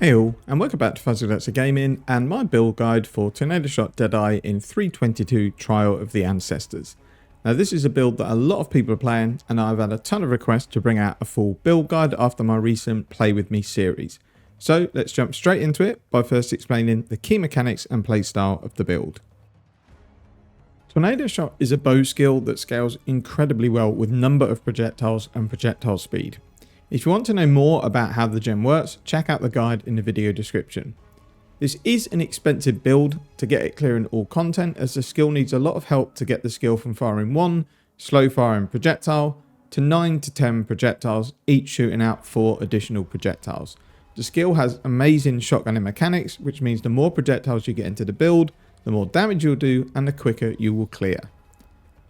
Hey all, and welcome back to Fuzzy Gaming and my build guide for Tornado Shot Deadeye in 322 Trial of the Ancestors. Now this is a build that a lot of people are playing, and I've had a ton of requests to bring out a full build guide after my recent Play With Me series. So let's jump straight into it by first explaining the key mechanics and playstyle of the build. Tornado Shot is a bow skill that scales incredibly well with number of projectiles and projectile speed. If you want to know more about how the gem works, check out the guide in the video description. This is an expensive build to get it clearing all content, as the skill needs a lot of help to get the skill from firing 1 slow firing projectile to 9 to 10 projectiles, each shooting out 4 additional projectiles. The skill has amazing shotgunning mechanics, which means the more projectiles you get into the build, the more damage you'll do and the quicker you will clear.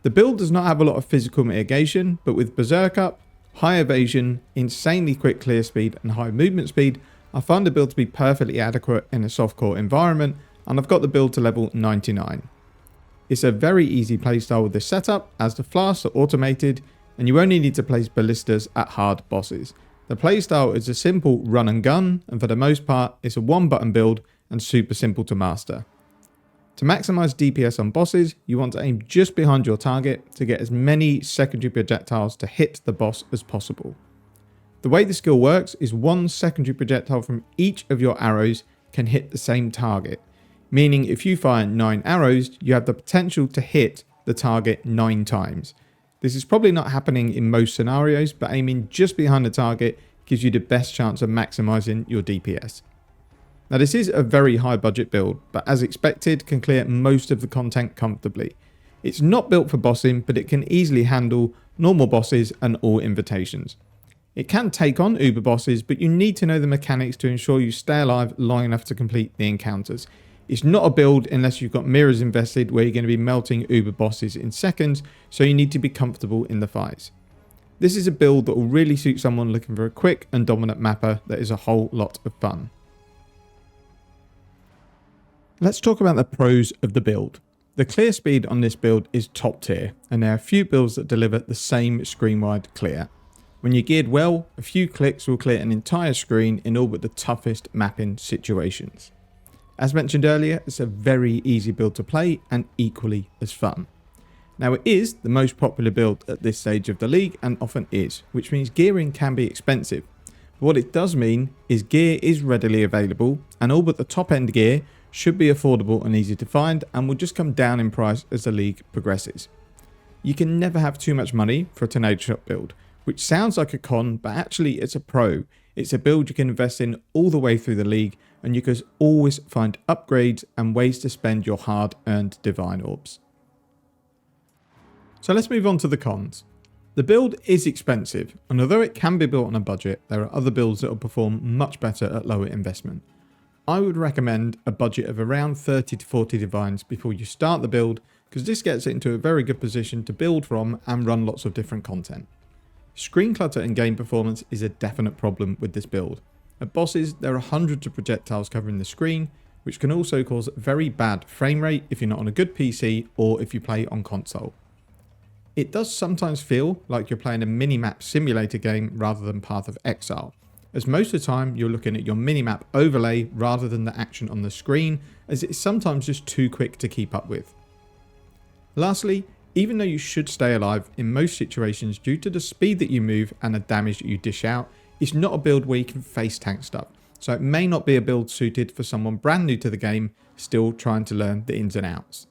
The build does not have a lot of physical mitigation, but with Berserk up, high evasion, insanely quick clear speed and high movement speed, I find the build to be perfectly adequate in a softcore environment, and I've got the build to level 99. It's a very easy playstyle with this setup, as the flasks are automated and you only need to place ballistas at hard bosses. The playstyle is a simple run and gun, and for the most part it's a one button build and super simple to master. To maximize DPS on bosses, you want to aim just behind your target to get as many secondary projectiles to hit the boss as possible. The way the skill works is one secondary projectile from each of your arrows can hit the same target, meaning if you fire 9 arrows, you have the potential to hit the target 9 times. This is probably not happening in most scenarios, but aiming just behind the target gives you the best chance of maximizing your DPS. Now this is a very high budget build, but as expected can clear most of the content comfortably. It's not built for bossing, but it can easily handle normal bosses and all invitations. It can take on uber bosses, but you need to know the mechanics to ensure you stay alive long enough to complete the encounters. It's not a build unless you've got mirrors invested where you're going to be melting uber bosses in seconds, so you need to be comfortable in the fights. This is a build that will really suit someone looking for a quick and dominant mapper that is a whole lot of fun. Let's talk about the pros of the build. The clear speed on this build is top tier, and there are few builds that deliver the same screen wide clear. When you're geared well, a few clicks will clear an entire screen in all but the toughest mapping situations. As mentioned earlier, it's a very easy build to play and equally as fun. Now it is the most popular build at this stage of the league, and often is, which means gearing can be expensive. But what it does mean is gear is readily available, and all but the top end gear should be affordable and easy to find, and will just come down in price as the league progresses. You can never have too much money for a Tornado Shot build, which sounds like a con, but actually it's a pro. It's a build you can invest in all the way through the league, and you can always find upgrades and ways to spend your hard-earned divine orbs. So let's move on to the cons. The build is expensive, and although it can be built on a budget, there are other builds that will perform much better at lower investment. I would recommend a budget of around 30 to 40 divines before you start the build, because this gets it into a very good position to build from and run lots of different content. Screen clutter and game performance is a definite problem with this build. At bosses, there are hundreds of projectiles covering the screen, which can also cause very bad frame rate if you're not on a good PC or if you play on console. It does sometimes feel like you're playing a mini-map simulator game rather than Path of Exile, as most of the time you're looking at your minimap overlay rather than the action on the screen, as it's sometimes just too quick to keep up with. Lastly, even though you should stay alive in most situations due to the speed that you move and the damage that you dish out, it's not a build where you can face tank stuff, so it may not be a build suited for someone brand new to the game still trying to learn the ins and outs.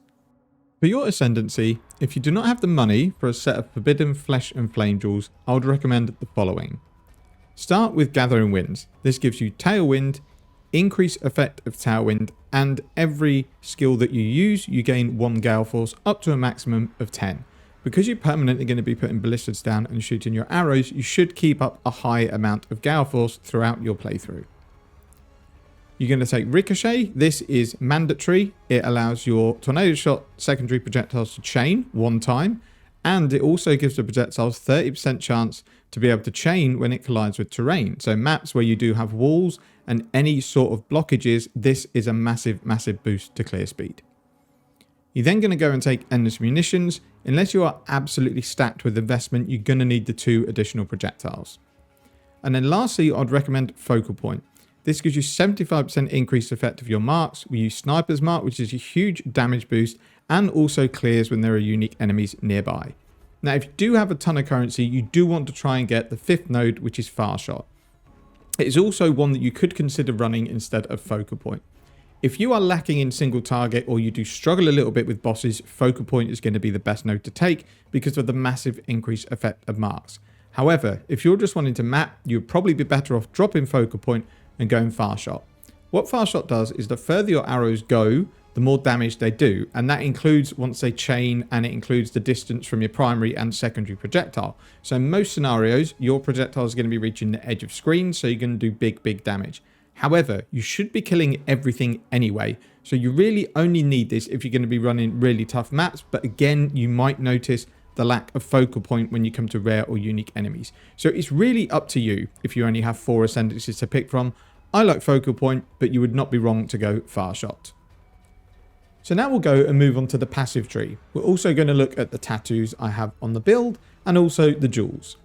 For your Ascendancy, if you do not have the money for a set of Forbidden Flesh and Flame Jewels, I would recommend the following. Start with Gathering Winds. This gives you Tailwind, increase effect of Tailwind, and every skill that you use, you gain 1 Gale Force up to a maximum of 10. Because you're permanently going to be putting ballistas down and shooting your arrows, you should keep up a high amount of Gale Force throughout your playthrough. You're going to take Ricochet. This is mandatory. It allows your Tornado Shot secondary projectiles to chain 1 time, and it also gives the projectiles 30% chance to be able to chain when it collides with terrain. So maps where you do have walls and any sort of blockages, this is a massive boost to clear speed. You're then going to go and take Endless Munitions. Unless you are absolutely stacked with investment, you're going to need the 2 additional projectiles. And then lastly, I'd recommend Focal Point. This gives you 75% increased effect of your marks. We use Sniper's Mark, which is a huge damage boost, and also clears when there are unique enemies nearby. Now, if you do have a ton of currency, you do want to try and get the 5th node, which is Far Shot. It is also one that you could consider running instead of Focal Point. If you are lacking in single target or you do struggle a little bit with bosses, Focal Point is going to be the best node to take because of the massive increased effect of marks. However, if you're just wanting to map, you would probably be better off dropping Focal Point and going Far Shot. What Far Shot does is the further your arrows go, the more damage they do, and that includes once they chain, and it includes the distance from your primary and secondary projectile. So in most scenarios, your projectile is going to be reaching the edge of screen, so you're going to do big damage. However, you should be killing everything anyway, so you really only need this if you're going to be running really tough maps, but again, you might notice the lack of focal point when you come to rare or unique enemies. So it's really up to you if you only have 4 Ascendancies to pick from. I like focal point, but you would not be wrong to go Far Shot. So now we'll go and move on to the passive tree. We're also going to look at the tattoos I have on the build and also the jewels.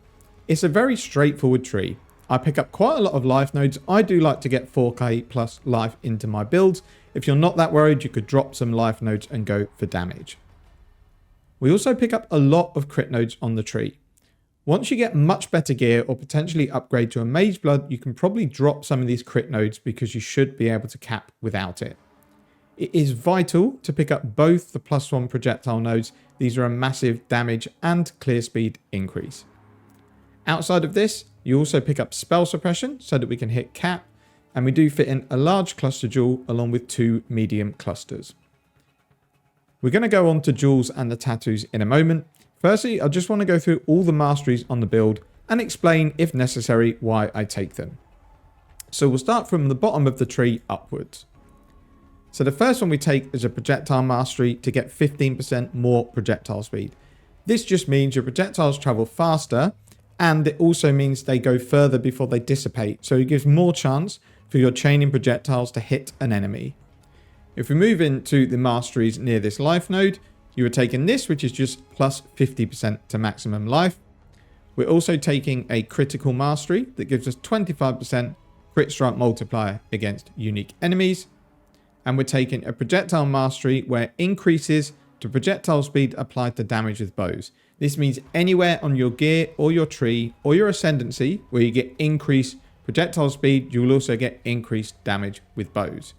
It's a very straightforward tree. I pick up quite a lot of life nodes. I do like to get 4k plus life into my builds. If you're not that worried, you could drop some life nodes and go for damage. We also pick up a lot of crit nodes on the tree. Once you get much better gear or potentially upgrade to a Mage Blood, you can probably drop some of these crit nodes because you should be able to cap without it. It is vital to pick up both the +1 projectile nodes. These are a massive damage and clear speed increase. Outside of this, you also pick up spell suppression so that we can hit cap, and we do fit in a large cluster jewel along with 2 medium clusters. We're going to go on to jewels and the tattoos in a moment. Firstly, I just want to go through all the masteries on the build and explain, if necessary, why I take them. So we'll start from the bottom of the tree upwards. So the first one we take is a projectile mastery to get 15% more projectile speed. This just means your projectiles travel faster, and it also means they go further before they dissipate. So it gives more chance for your chaining projectiles to hit an enemy. If we move into the masteries near this life node, you are taking this, which is just plus 50% to maximum life. We're also taking a critical mastery that gives us 25% crit strike multiplier against unique enemies. And we're taking a projectile mastery where increases to projectile speed applied to damage with bows. This means anywhere on your gear or your tree or your ascendancy where you get increased projectile speed, you will also get increased damage with bows.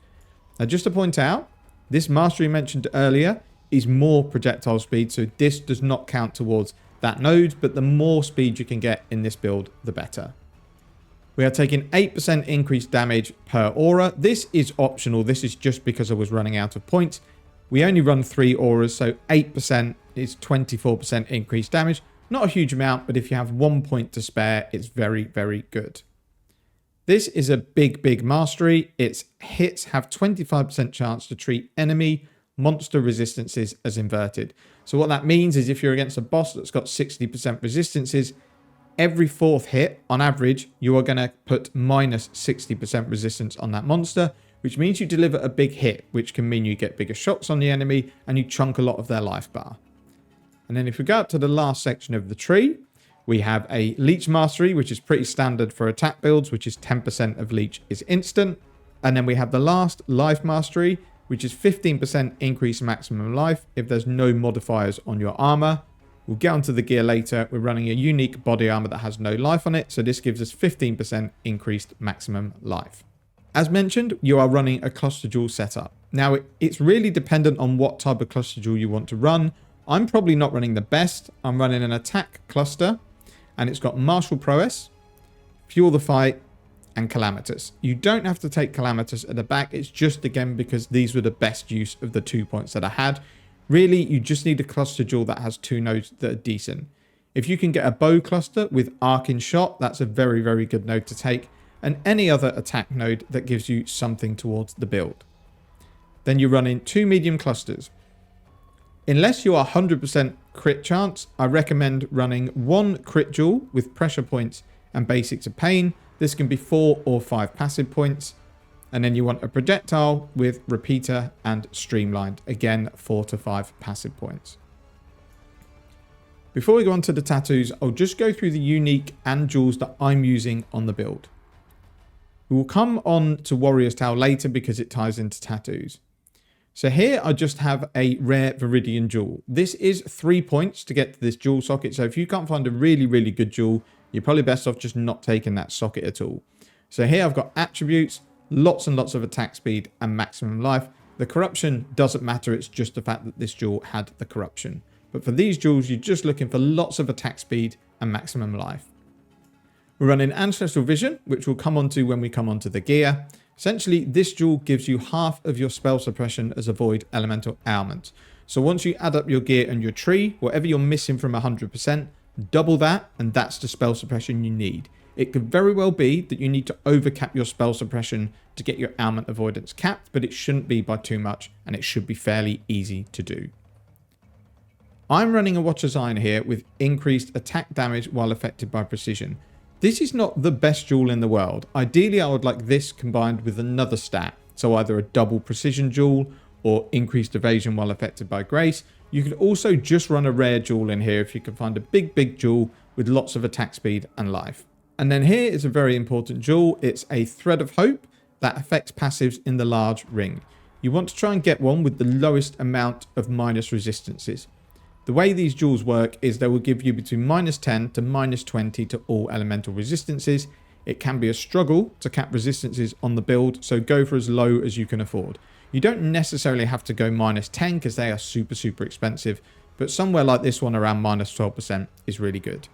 Now, just to point out, this mastery mentioned earlier is more projectile speed, so this does not count towards that node, but the more speed you can get in this build, the better. We are taking 8% increased damage per aura. This is optional. This is just because I was running out of points. We only run 3 auras, so 8% is 24% increased damage. Not a huge amount, but if you have 1 point to spare, it's very, very good. This is a big mastery. Its hits have 25% chance to treat enemy monster resistances as inverted. So what that means is if you're against a boss that's got 60% resistances, every 4th hit, on average, you are going to put minus 60% resistance on that monster, which means you deliver a big hit, which can mean you get bigger shots on the enemy and you chunk a lot of their life bar. And then if we go up to the last section of the tree, we have a leech mastery, which is pretty standard for attack builds, which is 10% of leech is instant. And then we have the last life mastery, which is 15% increase maximum life if there's no modifiers on your armor. We'll get onto the gear later. We're running a unique body armor that has no life on it, so this gives us 15% increased maximum life. As mentioned, you are running a cluster jewel setup. Now, it's really dependent on what type of cluster jewel you want to run. I'm probably not running the best. I'm running an attack cluster, and it's got martial prowess, fuel the fight, and calamitous. You don't have to take calamitous at the back. It's just, again, because these were the best use of the 2 points that I had. Really, you just need a cluster jewel that has 2 nodes that are decent. If you can get a bow cluster with arc in shot, that's a very, very good node to take. And any other attack node that gives you something towards the build. Then you run in 2 medium clusters. Unless you are 100% crit chance, I recommend running 1 crit jewel with pressure points and basics of pain. This can be 4 or 5 passive points. And then you want a projectile with repeater and streamlined. Again, 4 to 5 passive points. Before we go on to the tattoos, I'll just go through the unique and jewels that I'm using on the build. We will come on to Warrior's Tale later because it ties into tattoos. So here I just have a rare Viridian jewel. This is 3 points to get to this jewel socket. So if you can't find a really, really good jewel, you're probably best off just not taking that socket at all. So here I've got attributes, lots and lots of attack speed and maximum life. The corruption doesn't matter. It's just the fact that this jewel had the corruption. But for these jewels, you're just looking for lots of attack speed and maximum life. We're running Ancestral Vision, which we'll come on to when we come on to the gear. Essentially, this jewel gives you half of your spell suppression as a void elemental ailment. So once you add up your gear and your tree, whatever you're missing from 100%, double that, and that's the spell suppression you need. It could very well be that you need to overcap your spell suppression to get your ailment avoidance capped, but it shouldn't be by too much, and it should be fairly easy to do. I'm running a Watcher's Iron here with increased attack damage while affected by precision. This is not the best jewel in the world. Ideally, I would like this combined with another stat. So either a double precision jewel or increased evasion while affected by grace. You could also just run a rare jewel in here if you can find a big jewel with lots of attack speed and life. And then here is a very important jewel. It's a Thread of Hope that affects passives in the large ring. You want to try and get one with the lowest amount of minus resistances. The way these jewels work is they will give you between -10 to -20 to all elemental resistances. It can be a struggle to cap resistances on the build, so go for as low as you can afford. You don't necessarily have to go -10 because they are super expensive, but somewhere like this one around -12% is really good.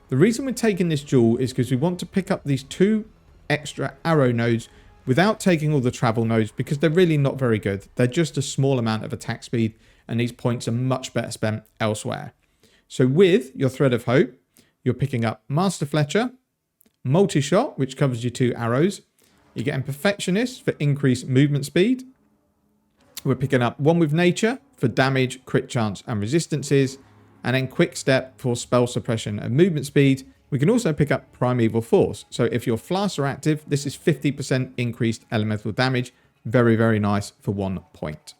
The reason we're taking this jewel is because we want to pick up these 2 extra arrow nodes without taking all the travel nodes because they're really not very good. They're just a small amount of attack speed, and these points are much better spent elsewhere. So with your Thread of Hope, you're picking up Master Fletcher, Multi-Shot, which covers your 2 arrows. You're getting Perfectionist for increased movement speed. We're picking up One with Nature for damage, crit chance, and resistances. And then Quick Step for spell suppression and movement speed. We can also pick up Primeval Force. So if your flasks are active, this is 50% increased elemental damage. Very nice for 1 point.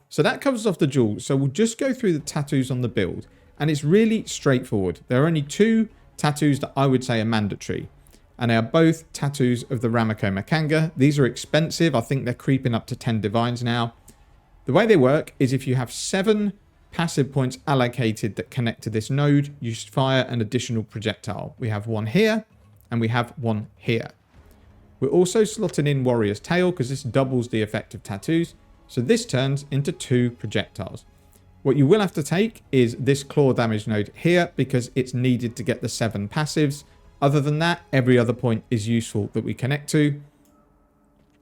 So that covers off the jewels. So we'll just go through the tattoos on the build. And it's really straightforward. There are only 2 tattoos that I would say are mandatory. And they are both tattoos of the Ramako Makanga. These are expensive. I think they're creeping up to 10 divines now. The way they work is if you have 7 passive points allocated that connect to this node, you fire an additional projectile. We have 1 here and we have 1 here. We're also slotting in Warrior's Tale because this doubles the effect of tattoos. So this turns into 2 projectiles. What you will have to take is this claw damage node here because it's needed to get the 7 passives. Other than that, every other point is useful that we connect to.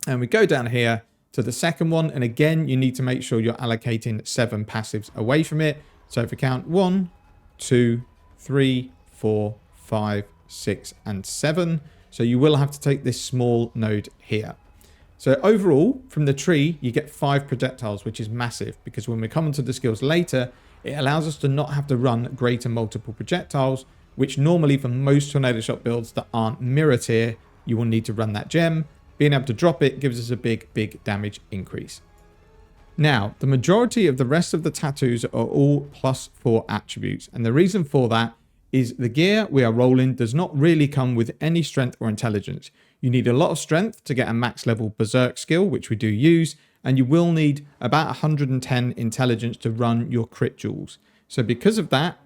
And we go down here to the second one. And again, you need to make sure you're allocating 7 passives away from it. So if we count 1, 2, 3, 4, 5, 6, and 7. So you will have to take this small node here. So overall, from the tree, you get 5 projectiles, which is massive because when we come into the skills later, it allows us to not have to run greater multiple projectiles, which normally for most Tornado Shot builds that aren't mirror tier, you will need to run that gem. Being able to drop it gives us a big damage increase. Now, the majority of the rest of the tattoos are all +4 attributes. And the reason for that is the gear we are rolling does not really come with any strength or intelligence. You need a lot of strength to get a max level berserk skill, which we do use, and you will need about 110 intelligence to run your crit jewels. So because of that,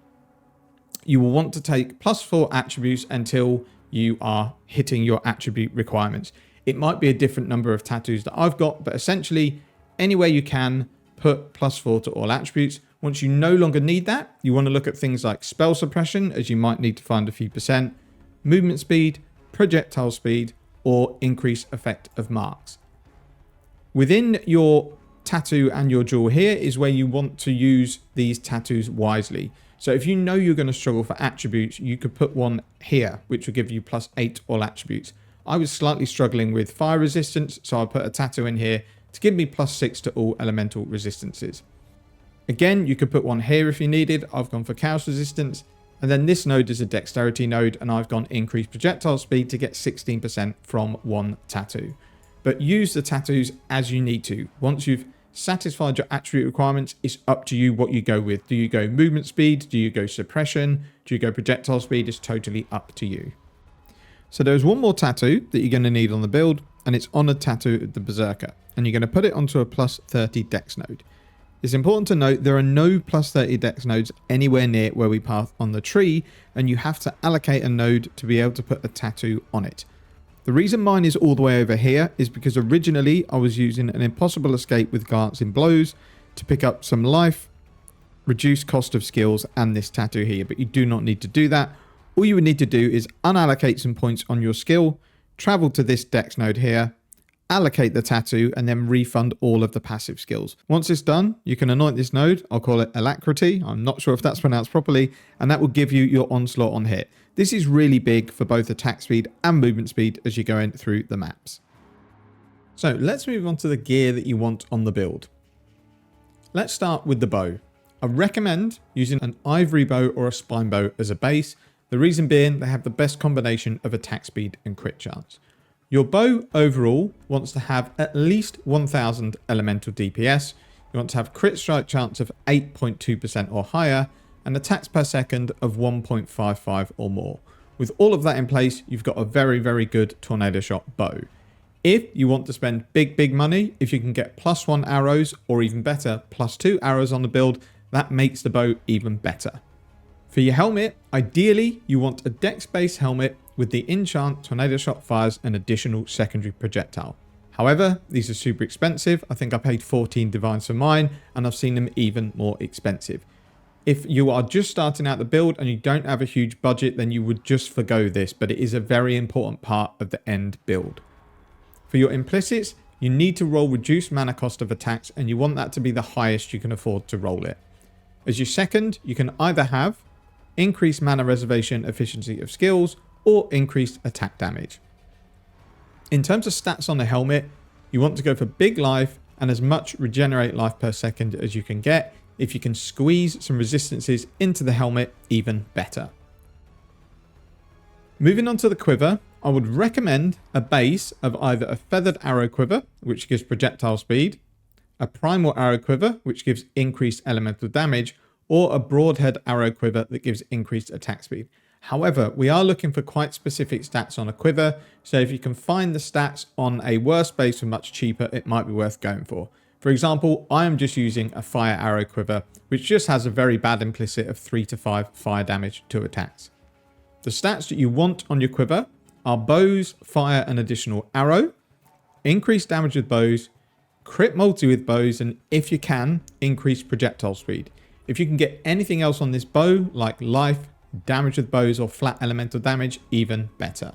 you will want to take +4 attributes until you are hitting your attribute requirements. It might be a different number of tattoos that I've got, but essentially anywhere you can put +4 to all attributes. Once you no longer need that, you want to look at things like spell suppression, as you might need to find a few %, movement speed, projectile speed, or increase effect of marks. Within your tattoo and your jewel here is where you want to use these tattoos wisely. So if you know you're going to struggle for attributes, you could put one here, which will give you +8 all attributes. I was slightly struggling with fire resistance, so I put a tattoo in here to give me +6 to all elemental resistances. Again, you could put one here if you needed. I've gone for chaos resistance. And then this node is a dexterity node, and I've gone increased projectile speed to get 16% from 1 tattoo. But use the tattoos as you need to. Once you've satisfied your attribute requirements, it's up to you what you go with. Do you go movement speed? Do you go suppression? Do you go projectile speed? It's totally up to you. So there's one more tattoo that you're going to need on the build, and it's Honored Tattoo of the Berserker, and you're going to put it onto a plus 30 dex node. It's important to note there are no plus 30 dex nodes anywhere near where we path on the tree, and you have to allocate a node to be able to put a tattoo on it. The reason mine is all the way over here is because originally I was using an impossible escape with glancing blows to pick up some life, reduce cost of skills, and this tattoo here, but you do not need to do that. All you would need to do is unallocate some points on your skill, travel to this dex node here, allocate the tattoo, and then refund all of the passive skills. Once it's done, you can anoint this node. I'll call it Alacrity. I'm not sure if that's pronounced properly, and that will give you your onslaught on hit. This is really big for both attack speed and movement speed as you're going through the maps. So let's move on to the gear that you want on the build. Let's start with the bow. I recommend using an ivory bow or a spine bow as a base. The reason being they have the best combination of attack speed and crit chance. Your bow overall wants to have at least 1000 elemental DPS. You want to have crit strike chance of 8.2% or higher and attacks per second of 1.55 or more. With all of that in place, you've got a very, very good tornado shot bow. If you want to spend big money, if you can get +1 arrows or even better, +2 arrows on the build, that makes the bow even better. For your helmet, ideally you want a dex-based helmet with the enchant tornado shot fires an additional secondary projectile. However, these are super expensive. I think I paid 14 divines for mine, and I've seen them even more expensive. If you are just starting out the build and you don't have a huge budget, then you would just forgo this, but it is a very important part of the end build. For your implicits, you need to roll reduced mana cost of attacks, and you want that to be the highest you can afford to roll it. As your second, you can either have increased mana reservation efficiency of skills or increased attack damage. In terms of stats on the helmet, you want to go for big life and as much regenerate life per second as you can get. If you can squeeze some resistances into the helmet, even better. Moving on to the quiver, I would recommend a base of either a feathered arrow quiver, which gives projectile speed, a primal arrow quiver, which gives increased elemental damage, or a broadhead arrow quiver that gives increased attack speed. However, we are looking for quite specific stats on a quiver, so if you can find the stats on a worse base for much cheaper, it might be worth going for. For example, I am just using a fire arrow quiver, which just has a very bad implicit of 3 to 5 fire damage to attacks. The stats that you want on your quiver are bows, fire, an additional arrow, increased damage with bows, crit multi with bows, and if you can, increase projectile speed. If you can get anything else on this bow, like life, damage with bows, or flat elemental damage, even better.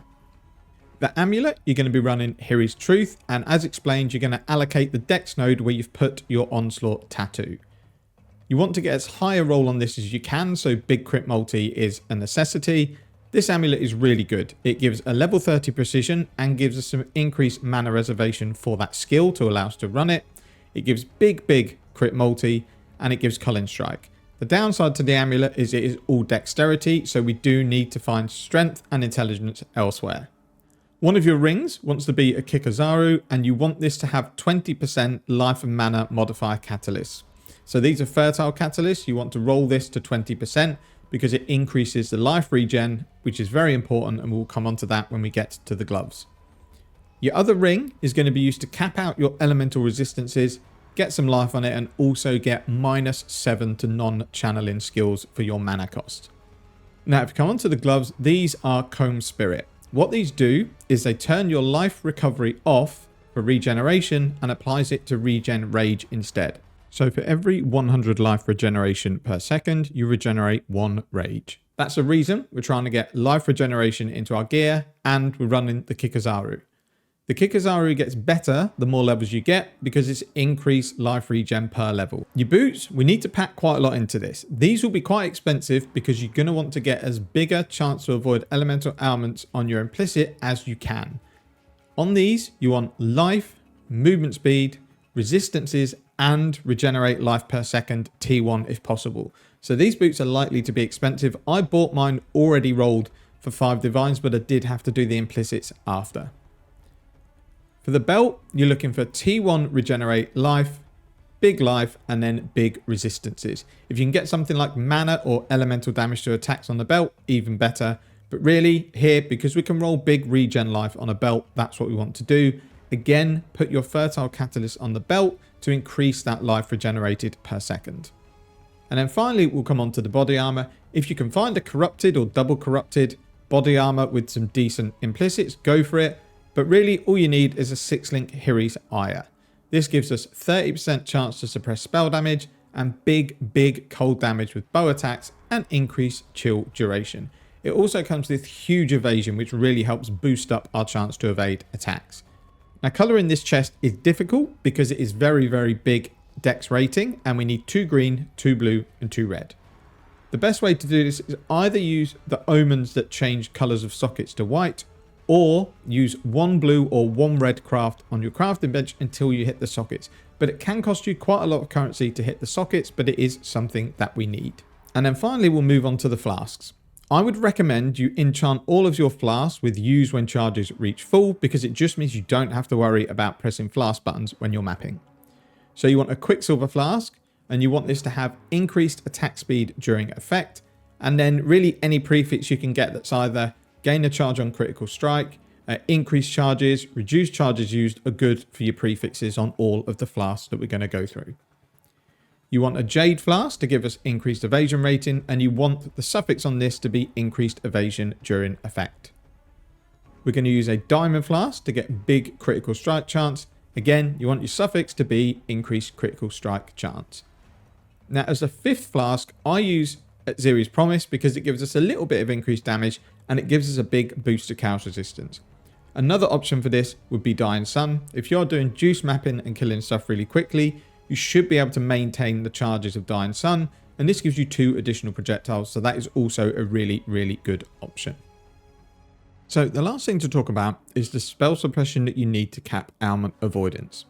The amulet, you're going to be running Hiri's Truth, and as explained, you're going to allocate the dex node where you've put your onslaught tattoo. You want to get as high a roll on this as you can, so big crit multi is a necessity. This amulet is really good. It gives a level 30 precision and gives us some increased mana reservation for that skill to allow us to run it. It gives big crit multi, and it gives Culling Strike. The downside to the amulet is it is all dexterity, so we do need to find strength and intelligence elsewhere. One of your rings wants to be a Kikazaru, and you want this to have 20% life and mana modifier catalysts. So these are fertile catalysts. You want to roll this to 20% because it increases the life regen, which is very important, and we'll come on to that when we get to the gloves. Your other ring is going to be used to cap out your elemental resistances, get some life on it, and also get -7 to non-channeling skills for your mana cost. Now, if you come on to the gloves, these are Comb Spirit. What these do is they turn your life recovery off for regeneration and applies it to regen rage instead. So for every 100 life regeneration per second, you regenerate 1 rage. That's the reason we're trying to get life regeneration into our gear, and we're running the Kikazaru. The Kikazaru gets better the more levels you get because it's increased life regen per level. Your boots, we need to pack quite a lot into this. These will be quite expensive because you're going to want to get as big a chance to avoid elemental ailments on your implicit as you can. On these, you want life, movement speed, resistances, and regenerate life per second T1 if possible. So these boots are likely to be expensive. I bought mine already rolled for 5 divines, but I did have to do the implicits after. For the belt, you're looking for T1 regenerate life, big life, and then big resistances. If you can get something like mana or elemental damage to attacks on the belt, even better. But really here, because we can roll big regen life on a belt, that's what we want to do. Again, put your fertile catalyst on the belt to increase that life regenerated per second. And then finally, we'll come on to the body armor. If you can find a corrupted or double corrupted body armor with some decent implicits, go for it. But really, all you need is a 6-link Hiri's Ire. This gives us 30% chance to suppress spell damage and big cold damage with bow attacks and increased chill duration. It also comes with huge evasion, which really helps boost up our chance to evade attacks. Now, colouring this chest is difficult because it is very big dex rating, and we need 2 green, 2 blue and 2 red. The best way to do this is either use the omens that change colours of sockets to white, or use 1 blue or 1 red craft on your crafting bench until you hit the sockets. But it can cost you quite a lot of currency to hit the sockets, but it is something that we need. And then finally, we'll move on to the flasks. I would recommend you enchant all of your flasks with use when charges reach full, because it just means you don't have to worry about pressing flask buttons when you're mapping. So you want a Quicksilver flask, and you want this to have increased attack speed during effect, and then really any prefix you can get that's either gain a charge on critical strike, increased charges, reduced charges used are good for your prefixes on all of the flasks that we're going to go through. You want a Jade flask to give us increased evasion rating, and you want the suffix on this to be increased evasion during effect. We're going to use a Diamond flask to get big critical strike chance. Again, you want your suffix to be increased critical strike chance. Now, as a 5th flask, I use Zeri's Promise because it gives us a little bit of increased damage and it gives us a big boost to chaos resistance. Another option for this would be Dying Sun. If you're doing juice mapping and killing stuff really quickly, you should be able to maintain the charges of Dying Sun, and this gives you 2 additional projectiles, so that is also a really good option. So the last thing to talk about is the spell suppression that you need to cap ailment avoidance.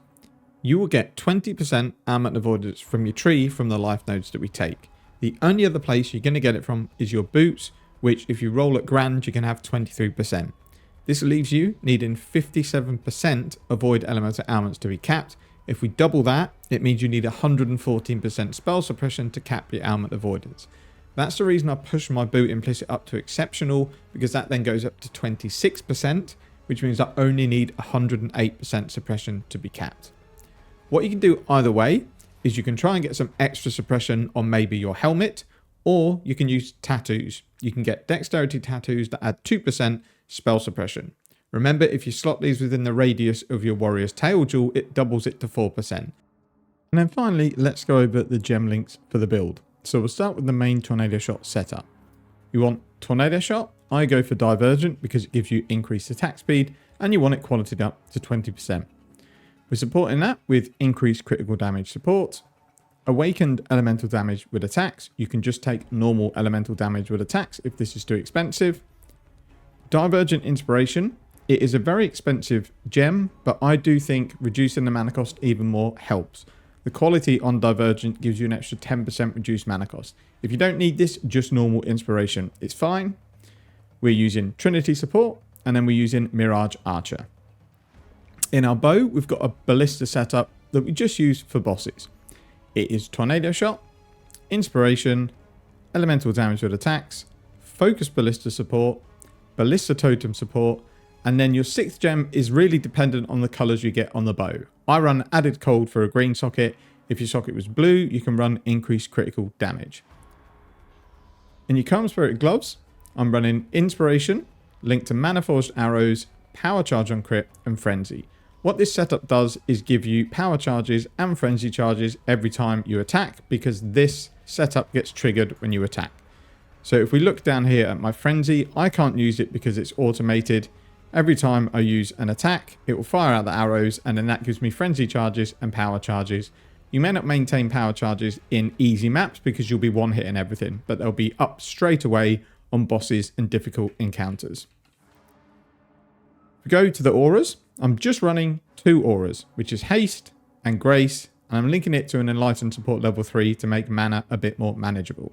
You will get 20% ailment avoidance from your tree from the life nodes that we take. The only other place you're going to get it from is your boots, which if you roll at grand, you can have 23%. This leaves you needing 57% avoid elemental ailments to be capped. If we double that, it means you need 114% spell suppression to cap your ailment avoidance. That's the reason I push my boot implicit up to exceptional, because that then goes up to 26%, which means I only need 108% suppression to be capped. What you can do either way is you can try and get some extra suppression on maybe your helmet, or you can use tattoos. You can get dexterity tattoos that add 2% spell suppression. Remember, if you slot these within the radius of your warrior's tail jewel, it doubles it to 4%. And then finally, let's go over the gem links for the build. So we'll start with the main Tornado Shot setup. You want Tornado Shot. I go for Divergent because it gives you increased attack speed, and you want it qualityed up to 20%. We're supporting that with increased critical damage support, awakened elemental damage with attacks. You can just take normal elemental damage with attacks if this is too expensive. Divergent Inspiration. It is a very expensive gem, but I do think reducing the mana cost even more helps. The quality on Divergent gives you an extra 10% reduced mana cost. If you don't need this, just normal Inspiration, it's fine. We're using Trinity support, and then we're using Mirage Archer. In our bow, we've got a Ballista setup that we just use for bosses. It is Tornado Shot, Inspiration, Elemental Damage with attacks, Focus Ballista support, Ballista Totem support, and then your 6th gem is really dependent on the colours you get on the bow. I run Added Cold for a green socket. If your socket was blue, you can run Increased Critical Damage. In your Calm Spirit gloves, I'm running Inspiration, linked to Mana Forged Arrows, Power Charge on Crit, and Frenzy. What this setup does is give you power charges and frenzy charges every time you attack, because this setup gets triggered when you attack. So if we look down here at my frenzy, I can't use it because it's automated. Every time I use an attack, it will fire out the arrows, and then that gives me frenzy charges and power charges. You may not maintain power charges in easy maps because you'll be one-hitting everything, but they'll be up straight away on bosses and difficult encounters. If we go to the auras, I'm just running 2 auras, which is Haste and Grace, and I'm linking it to an Enlightened Support level 3 to make mana a bit more manageable.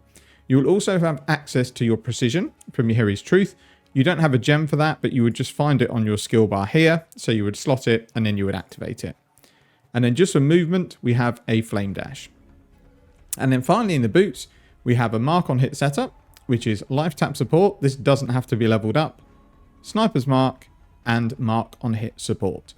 You will also have access to your Precision from your Hiri's Truth. You don't have a gem for that, but you would just find it on your skill bar here. So you would slot it and then you would activate it. And then just for movement, we have a Flame Dash. And then finally in the boots, we have a Mark on Hit setup. which is Life Tap Support. This doesn't have to be leveled up. Sniper's Mark and Mark on Hit Support.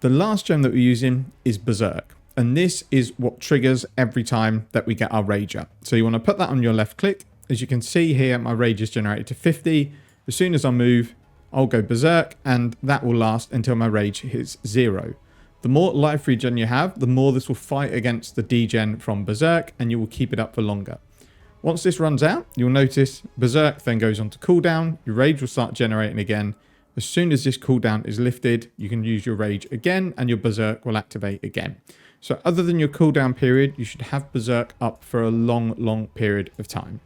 The last gem that we're using is Berserk, and this is what triggers every time that we get our rage up. So you want to put that on your left click. As you can see here, my rage is generated to 50. As soon as I move, I'll go Berserk, and that will last until my rage hits 0. The more life regen you have, the more this will fight against the degen from Berserk, and you will keep it up for longer. Once this runs out, you'll notice Berserk then goes on to cooldown. Your rage will start generating again. As soon as this cooldown is lifted, you can use your rage again, and your Berserk will activate again. So other than your cooldown period, you should have Berserk up for a long period of time.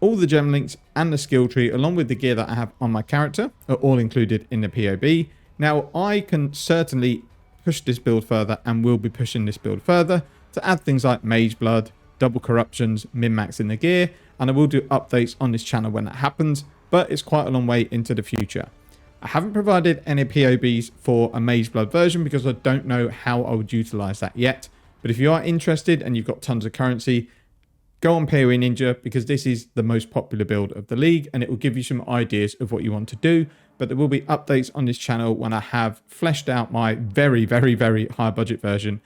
All the gem links and the skill tree, along with the gear that I have on my character, are all included in the POB. Now, I can certainly push this build further, and will be pushing this build further to add things like Mage Blood, double corruptions, min-max in the gear, and I will do updates on this channel when that happens, but it's quite a long way into the future. I haven't provided any POBs for a Mage Blood version because I don't know how I would utilize that yet. But if you are interested and you've got tons of currency, go on PoE Ninja, because this is the most popular build of the league, and it will give you some ideas of what you want to do. But there will be updates on this channel when I have fleshed out my very high budget version.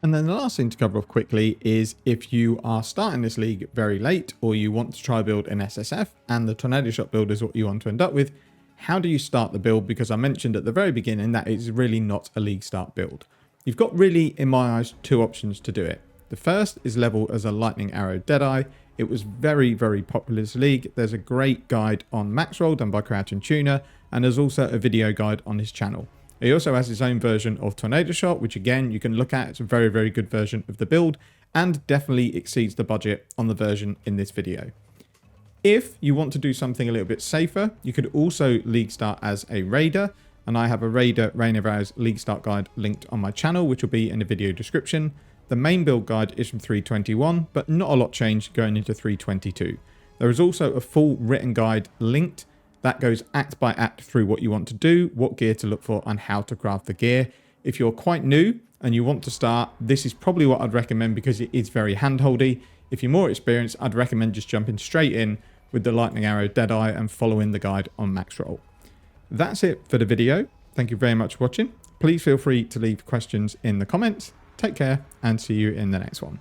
And then the last thing to cover off quickly is if you are starting this league very late, or you want to try build an SSF and the Tornado Shot build is what you want to end up with, how do you start the build? Because I mentioned at the very beginning that it's really not a league start build. You've got really, in my eyes, two options to do it. The first is level as a Lightning Arrow Deadeye. It was very popular this league. There's a great guide on max roll done by Crouching Tuner, and there's also a video guide on his channel. He also has his own version of Tornado Shot, which again you can look at. It's a very good version of the build, and definitely exceeds the budget on the version in this video. If you want to do something a little bit safer, you could also league start as a Raider, and I have a Raider Reign of Hours league start guide linked on my channel, which will be in the video description. The main build guide is from 321, but not a lot changed going into 322. There is also a full written guide linked that goes act by act through what you want to do, what gear to look for, and how to craft the gear. If you're quite new and you want to start, this is probably what I'd recommend because it is very handholdy. If you're more experienced, I'd recommend just jumping straight in with the Lightning Arrow Deadeye and following the guide on max roll. That's it for the video. Thank you very much for watching. Please feel free to leave questions in the comments. Take care and see you in the next one.